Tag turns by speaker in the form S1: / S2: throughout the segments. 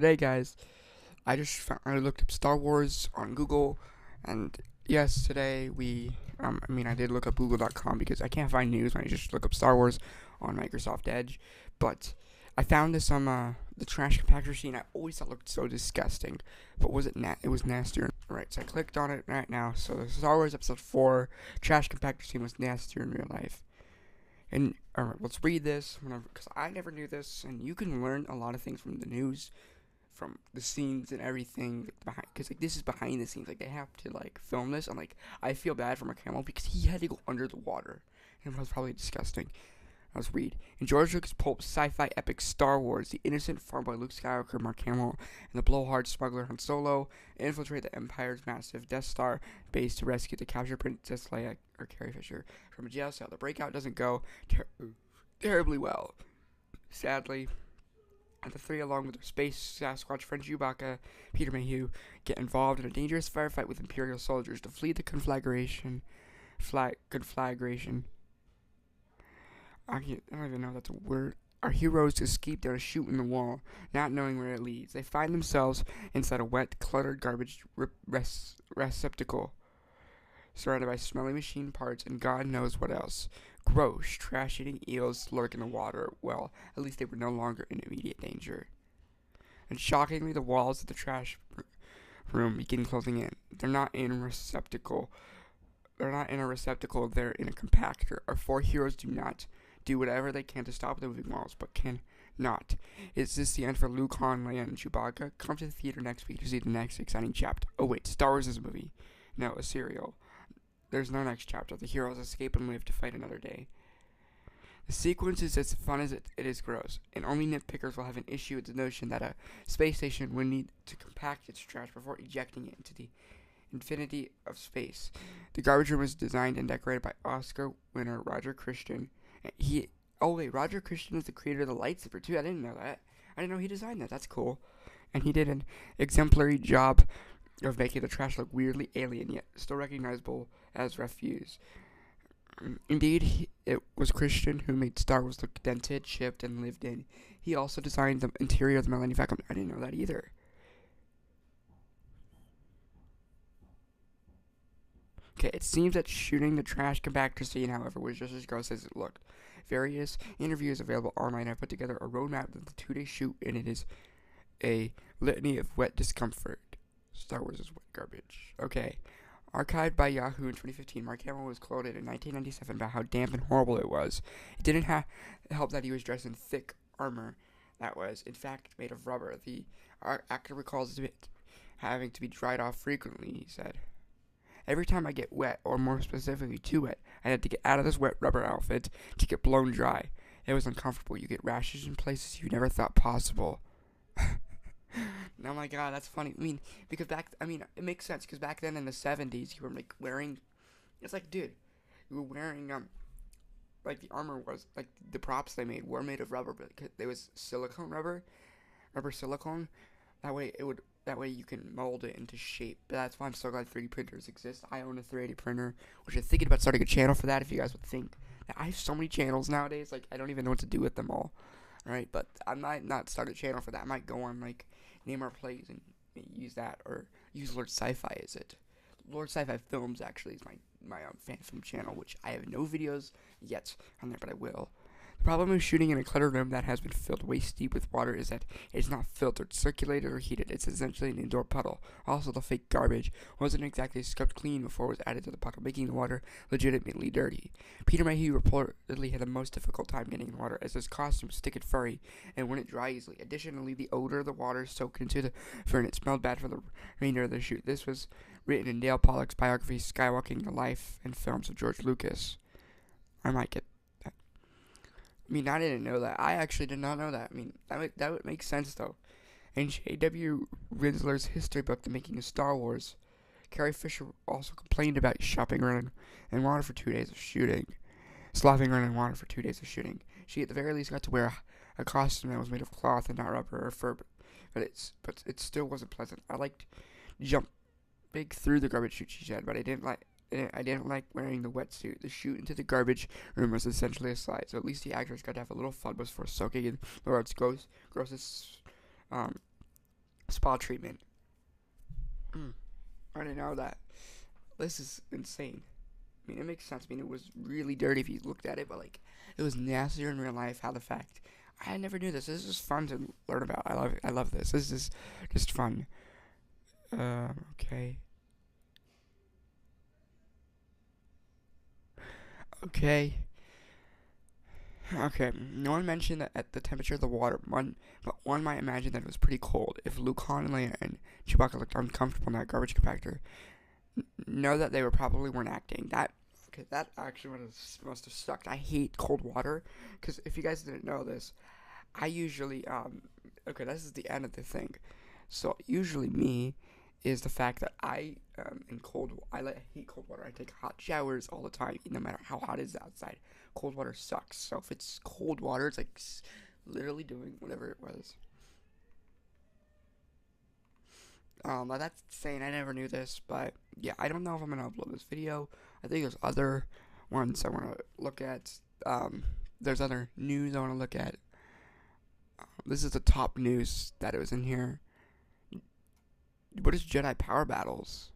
S1: Today, guys, I looked up Star Wars on Google, and yes, today I did look up Google.com because I can't find news when I just look up Star Wars on Microsoft Edge, but I found this on the trash compactor scene. I always thought it looked so disgusting, but it was nastier. Right, so I clicked on it right now. So the Star Wars Episode 4 trash compactor scene was nastier in real life. And alright, let's read this because I never knew this, and you can learn a lot of things from the news, from the scenes and everything behind, because this is behind the scenes. They have to film this, and I feel bad for Mark Hamill because he had to go under the water, and it was probably disgusting. Let's read. In George Lucas' pulp sci-fi epic Star Wars, the innocent farm boy Luke Skywalker, Mark Hamill, and the blowhard smuggler Han Solo infiltrate the Empire's massive Death Star base to rescue the captured Princess Leia, or Carrie Fisher, from a jail cell. The breakout doesn't go terribly well, sadly, and the three, along with their space Sasquatch friend Chewbacca, Peter Mayhew, get involved in a dangerous firefight with Imperial soldiers to flee the conflagration. I don't even know if that's a word. Our heroes escape down a chute in the wall, not knowing where it leads. They find themselves inside a wet, cluttered garbage receptacle, surrounded by smelly machine parts and God knows what else. Gross, trash-eating eels lurk in the water. Well, at least they were no longer in immediate danger. And shockingly, the walls of the trash room begin closing in. They're not in a receptacle. They're in a compactor. Our four heroes do not do whatever they can to stop the moving walls, but can not. Is this the end for Luke, Han, Leia, and Chewbacca? Come to the theater next week to see the next exciting chapter. Oh wait, Star Wars is a movie. No, a serial. There's no next chapter. The heroes escape and live to fight another day. The sequence is as fun as it is gross, and only nitpickers will have an issue with the notion that a space station would need to compact its trash before ejecting it into the infinity of space. The garbage room was designed and decorated by Oscar winner Roger Christian. Roger Christian is the creator of the lightsaber too. I didn't know that. I didn't know he designed that. That's cool. And he did an exemplary job of making the trash look weirdly alien, yet still recognizable as refuse. Indeed, it was Christian who made Star Wars look dented, chipped, and lived in. He also designed the interior of the Millennium Falcon. I didn't know that either. Okay, it seems that shooting the trash compactor scene, however, was just as gross as it looked. Various interviews available online have put together a roadmap of the 2-day shoot, and it is a litany of wet discomfort. Star Wars is wet garbage. Okay. Archived by Yahoo in 2015, Mark Hamill was quoted in 1997 about how damp and horrible it was. It didn't help that he was dressed in thick armor that was, in fact, made of rubber. The actor recalls it having to be dried off frequently, he said. Every time I get wet, or more specifically too wet, I had to get out of this wet rubber outfit to get blown dry. It was uncomfortable. You get rashes in places you never thought possible. Oh my god, that's funny. Because it makes sense, because back then in the 70s, you were wearing, it's like, dude, you were wearing, the armor was, the props they made were made of rubber, but it was silicone rubber silicone. That way you can mold it into shape. But that's why I'm so glad 3D printers exist. I own a 3D printer, which I'm thinking about starting a channel for that, if you guys would think. I have so many channels nowadays, I don't even know what to do with them all. Alright, but I might not start a channel for that. I might go on, Name Our Plays and use that, or use Lord Sci-Fi as it. Lord Sci-Fi Films, actually, is my fan film channel, which I have no videos yet on there, but I will. The problem with shooting in a cluttered room that has been filled waist deep with water is that it is not filtered, circulated, or heated. It's essentially an indoor puddle. Also, the fake garbage wasn't exactly scrubbed clean before it was added to the puddle, making the water legitimately dirty. Peter Mayhew reportedly had the most difficult time getting in water, as his costume was thick and furry and wouldn't dry easily. Additionally, the odor of the water soaked into the fur and it smelled bad for the remainder of the shoot. This was written in Dale Pollock's biography, Skywalking: The Life and Films of George Lucas. I might get that. I didn't know that. I actually did not know that. That would make sense, though. In J.W. Rinsler's history book, The Making of Star Wars, Carrie Fisher also complained about slopping around in water for 2 days of shooting. She, at the very least, got to wear a costume that was made of cloth and not rubber or fur, but it still wasn't pleasant. I liked jumping through the garbage chute, she said, but I didn't like wearing the wetsuit. The chute into the garbage room was essentially a slide, so at least the actors got to have a little fun before soaking in the world's grossest spa treatment. I didn't know that. This is insane. I mean, it makes sense. I mean, it was really dirty if you looked at it, but like, it was nastier in real life. How the fact I never knew this. This is fun to learn about. I love it. I love this. This is just fun. Okay. Okay. Okay. No one mentioned that at the temperature of the water, but one might imagine that it was pretty cold. If Luke, Han, and Leia and Chewbacca looked uncomfortable in that garbage compactor, know that they weren't acting. That actually must have sucked. I hate cold water, because if you guys didn't know this, I usually okay, this is the end of the thing. So usually me is the fact that I hate cold water. I take hot showers all the time, no matter how hot it is outside. Cold water sucks. So if it's cold water, it's like literally doing whatever it was. But that's insane. I never knew this, but yeah, I don't know if I'm gonna upload this video. I think there's other ones I want to look at. There's other news I want to look at. This is the top news that it was in here. What is Jedi Power Battles?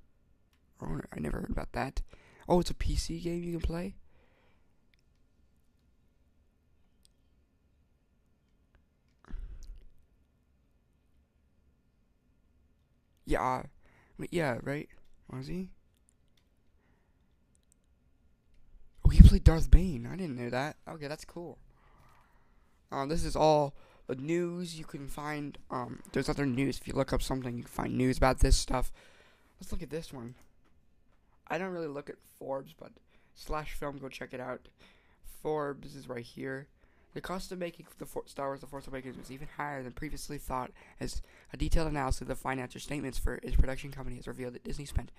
S1: Oh, I never heard about that. Oh, it's a PC game you can play? Yeah, right? Was he? Oh, he played Darth Bane. I didn't know that. Okay, that's cool. This is all the news you can find. There's other news. If you look up something, you can find news about this stuff. Let's look at this one. I don't really look at Forbes, but /film, go check it out. Forbes is right here. The cost of making Star Wars The Force Awakens was even higher than previously thought, as a detailed analysis of the financial statements for its production company has revealed that Disney spent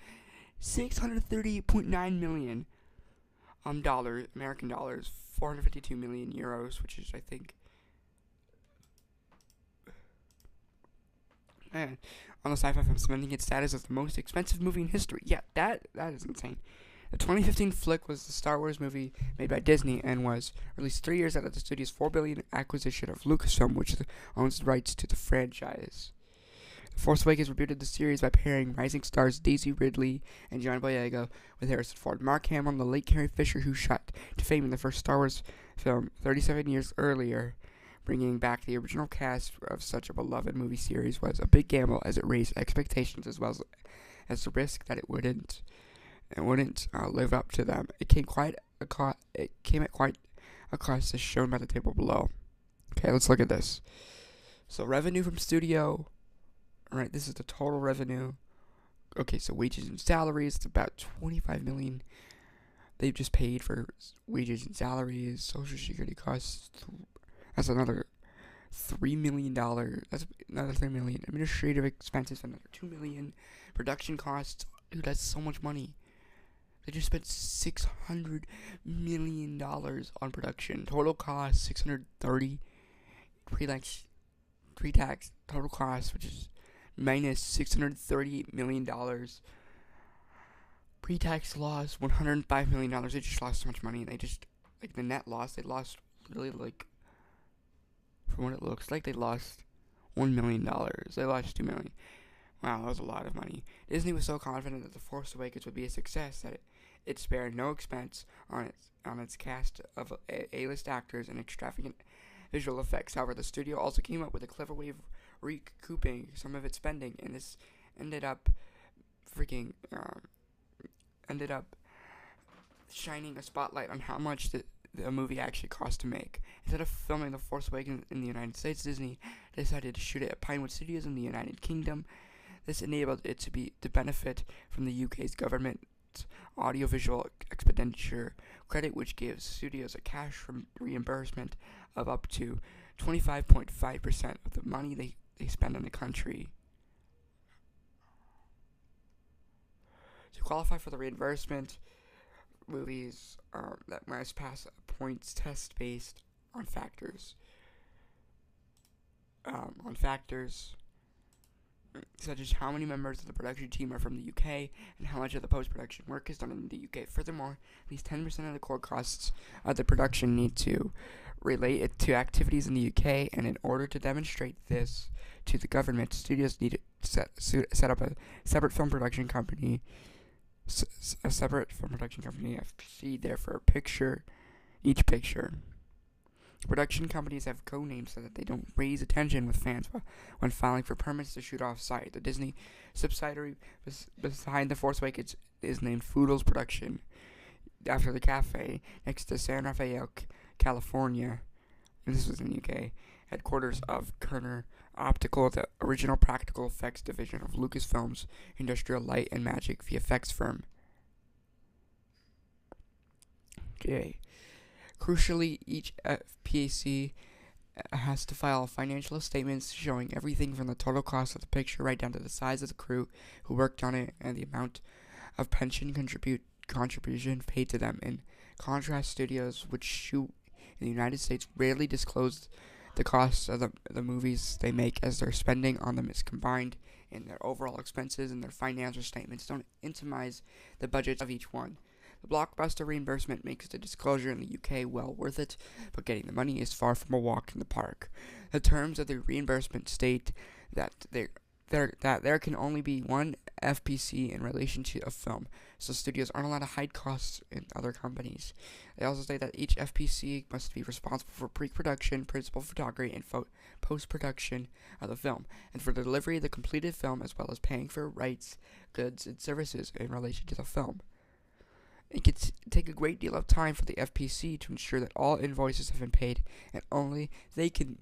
S1: $638.9 million American dollars, 452 million euros, which is, I think, on the Sci-Fi film, cementing its status as the most expensive movie in history. Yeah, that is insane. The 2015 flick was the Star Wars movie made by Disney and was released 3 years after the studio's $4 billion acquisition of Lucasfilm, which owns the rights to the franchise. The Force Awakens rebooted the series by pairing rising stars Daisy Ridley and John Boyega with Harrison Ford. Mark Hamill and the late Carrie Fisher, who shot to fame in the first Star Wars film 37 years earlier, bringing back the original cast of such a beloved movie series, was a big gamble, as it raised expectations as well as the risk that it wouldn't live up to them. It came at quite a cost, as shown by the table below. Okay, let's look at this. So revenue from studio. Alright, this is the total revenue. Okay, so wages and salaries, it's about $25 million. They've just paid for wages and salaries, social security costs. That's another $3 million. That's another $3 million. Administrative expenses, another $2 million. Production costs. Dude, that's so much money. They just spent $600 million on production. Total cost $630. Pre-tax total cost, which is minus $638 million. Pre-tax loss $105 million. They just lost so much money. They just, like, the net loss, they lost really, like, from what it looks like, they lost $1 million. They lost $2 million. Wow, that was a lot of money. Disney was so confident that The Force Awakens would be a success that it spared no expense on its cast of A-list actors and extravagant visual effects. However, the studio also came up with a clever way of recouping some of its spending, and this ended up shining a spotlight on how much the movie actually cost to make. Instead of filming The Force Awakens in the United States, Disney decided to shoot it at Pinewood Studios in the United Kingdom. This enabled it to benefit from the UK's government audiovisual expenditure credit, which gives studios a cash reimbursement of up to 25.5% of the money they spend in the country. To qualify for the reimbursement, movies that must pass a points test based on factors. such as how many members of the production team are from the UK and how much of the post-production work is done in the UK. Furthermore, at least 10% of the core costs of the production need to relate it to activities in the UK, and in order to demonstrate this to the government, studios need to set up a separate film production company, FPC, there for each picture. Production companies have code names so that they don't raise attention with fans when filing for permits to shoot off-site. The Disney subsidiary behind The Force Awakens is named Foodles Production, after the cafe next to San Rafael, California. And this was in the UK. Headquarters of Kerner Optical, the original practical effects division of Lucasfilm's Industrial Light and Magic VFX firm. Okay. Crucially, each FPAC has to file financial statements showing everything from the total cost of the picture right down to the size of the crew who worked on it and the amount of pension contribution paid to them. In contrast, studios which shoot in the United States rarely disclose the costs of the movies they make, as their spending on them is combined in their overall expenses, and their financial statements don't itemize the budgets of each one. The blockbuster reimbursement makes the disclosure in the UK well worth it, but getting the money is far from a walk in the park. The terms of the reimbursement state that there can only be one FPC in relation to a film, so studios aren't allowed to hide costs in other companies. They also state that each FPC must be responsible for pre-production, principal photography, and post-production of the film, and for the delivery of the completed film, as well as paying for rights, goods, and services in relation to the film. It can take a great deal of time for the FPC to ensure that all invoices have been paid, and only then can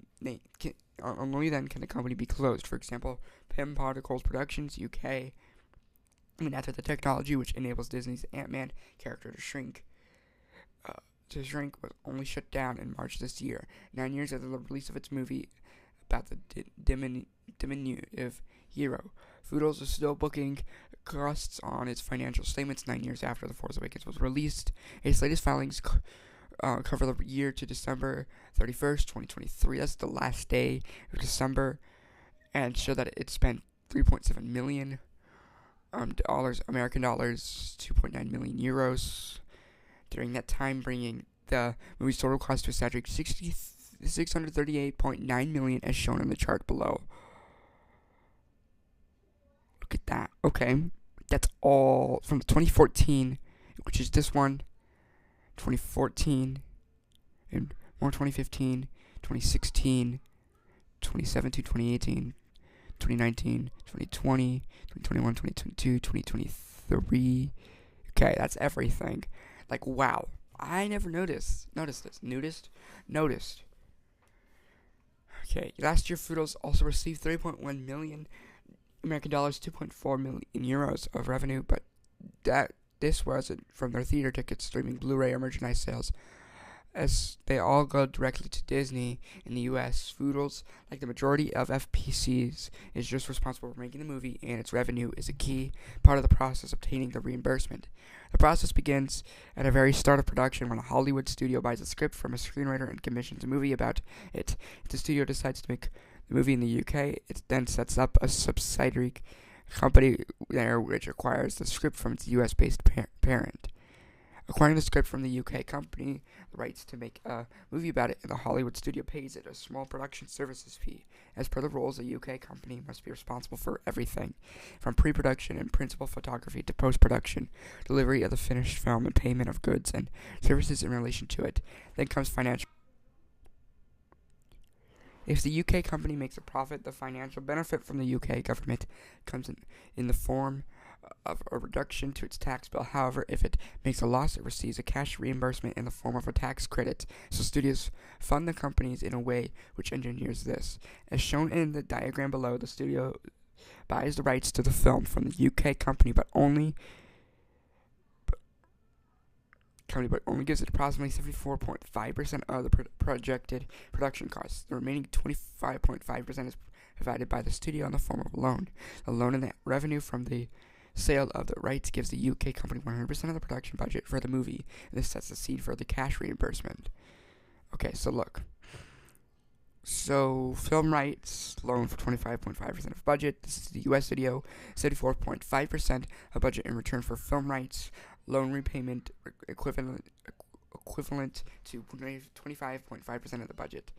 S1: the company be closed. For example, Pym Particles Productions UK, after the technology which enables Disney's Ant-Man character to shrink, was only shut down in March this year, 9 years after the release of its movie about the diminutive hero. Foodles is still booking costs on its financial statements 9 years after The Force Awakens was released. Its latest filings cover the year to December 31st, 2023. That's the last day of December, and show that it spent $3.7 million American dollars, 2.9 million euros during that time, bringing the movie's total cost to a staggering $638.9 million, as shown in the chart below. Look at that. Okay, that's all from 2014, which is this one, 2014, and more 2015, 2016, 2017, 2018, 2019, 2020, 2021, 2022, 2023. Okay, that's everything. Like, wow. I never noticed this. Noticed. Okay, last year Foodles also received 3.1 million American dollars, 2.4 million euros of revenue, but this wasn't from their theater tickets, streaming, Blu-ray, or merchandise sales, as they all go directly to Disney in the US. Foodles, like the majority of FPCs, is just responsible for making the movie, and its revenue is a key part of the process of obtaining the reimbursement. The process begins at the very start of production, when a Hollywood studio buys a script from a screenwriter and commissions a movie about it. If the studio decides to make the movie in the UK, it then sets up a subsidiary company there which acquires the script from its US-based parent. Acquiring the script from the UK company, the rights to make a movie about it, and the Hollywood studio pays it a small production services fee. As per the rules, a UK company must be responsible for everything, from pre-production and principal photography to post-production, delivery of the finished film, and payment of goods and services in relation to it. Then comes financial. If the UK company makes a profit, the financial benefit from the UK government comes in the form of a reduction to its tax bill. However, if it makes a loss, it receives a cash reimbursement in the form of a tax credit. So studios fund the companies in a way which engineers this. As shown in the diagram below, the studio buys the rights to the film from the UK company, but only gives it approximately 74.5% of the projected production costs. The remaining 25.5% is provided by the studio in the form of a loan. The loan and the revenue from the sale of the rights gives the UK company 100% of the production budget for the movie, and this sets the seed for the cash reimbursement. Okay, so look. So, film rights loan for 25.5% of budget. This is the U.S. video. 74.5% of budget in return for film rights. Loan repayment equivalent to 25.5% of the budget.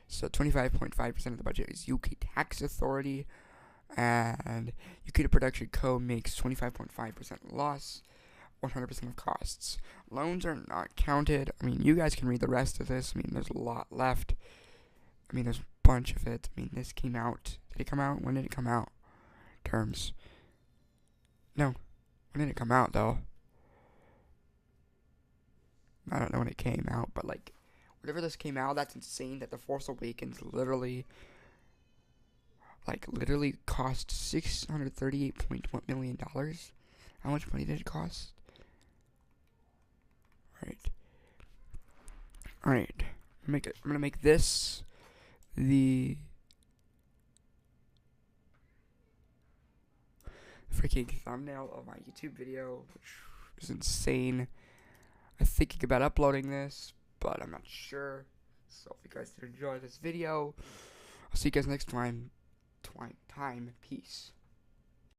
S1: So, 25.5% of the budget is UK tax authority, and UK production co makes 25.5% loss. 100% of costs. Loans are not counted. I mean, you guys can read the rest of this. I mean, there's a lot left. I mean, there's a bunch of it. I mean, this came out. Did it come out? When did it come out? Terms. No. When did it come out, though? I don't know when it came out, but, like, whenever this came out, that's insane that The Force Awakens literally cost $638.1 million. How much money did it cost? Alright. I'm gonna make this the freaking thumbnail of my YouTube video, which is insane. I'm thinking about uploading this, but I'm not sure. So if you guys did enjoy this video, I'll see you guys next time. Peace.